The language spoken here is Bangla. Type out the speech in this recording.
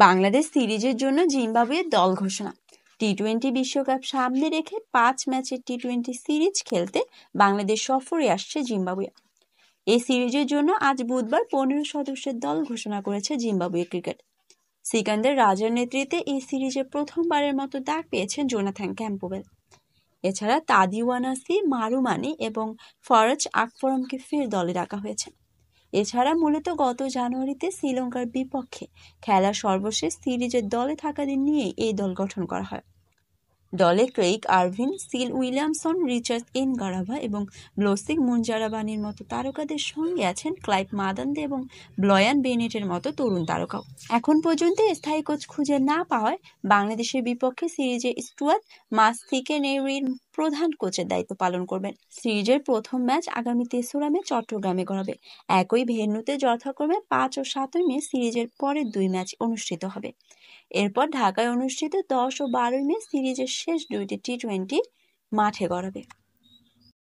বাংলাদেশ সিরিজের জন্য জিম্বাবুয়ের দল ঘোষণা। টি-20 বিশ্বকাপ সামনে রেখে 5 ম্যাচের টি-20 সিরিজ খেলতে বাংলাদেশ সফরে আসছে জিম্বাবুয়ে। এই সিরিজের জন্য আজ বুধবার 15 সদস্যের দল ঘোষণা করেছে জিম্বাবুয়ে ক্রিকেট। সিকান্দার রাজার নেতৃত্বে এই সিরিজে প্রথমবারের মতো ডাক পেয়েছেন জোনাথন ক্যাম্পবেল। এছাড়া তাদিওয়ানাসি মারুমানি এবং ফরাজ আকরমকে ফের দলে ডাকা হয়েছে। এছাড়া মূলত গত জানুয়ারিতে শ্রীলঙ্কার বিপক্ষে খেলা সর্বশেষ সিরিজের দলে থাকাদের নিয়ে এই দল গঠন করা হয়। দলে Craig Ervine, Sean Williamson, Richard Ngarava এবং ব্লোসিক মুঞ্জারাবানির মতো তারকাদের সঙ্গে আছেন ক্লাইভ মাদান্দে এবং ব্লয়ান বেনেটের মতো তরুণ তারকাও। এখন পর্যন্ত স্থায়ী কোচ খুঁজে না পাওয়ায় বাংলাদেশের বিপক্ষে সিরিজে স্টুয়ার্ট মাসথিকেনেরির প্রধান কোচের দায়িত্ব পালন করবেন। সিরিজের প্রথম ম্যাচ আগামী 3রা মে চট্টগ্রামে গড়াবে। একই ভেন্যুতে যথাক্রমে 5 ও 7 মে সিরিজের পরের 2 ম্যাচ অনুষ্ঠিত হবে। এরপর ঢাকায় অনুষ্ঠিত 10 ও 12 মে সিরিজের শেষ 2টি টি-20 মাঠে গড়াবে।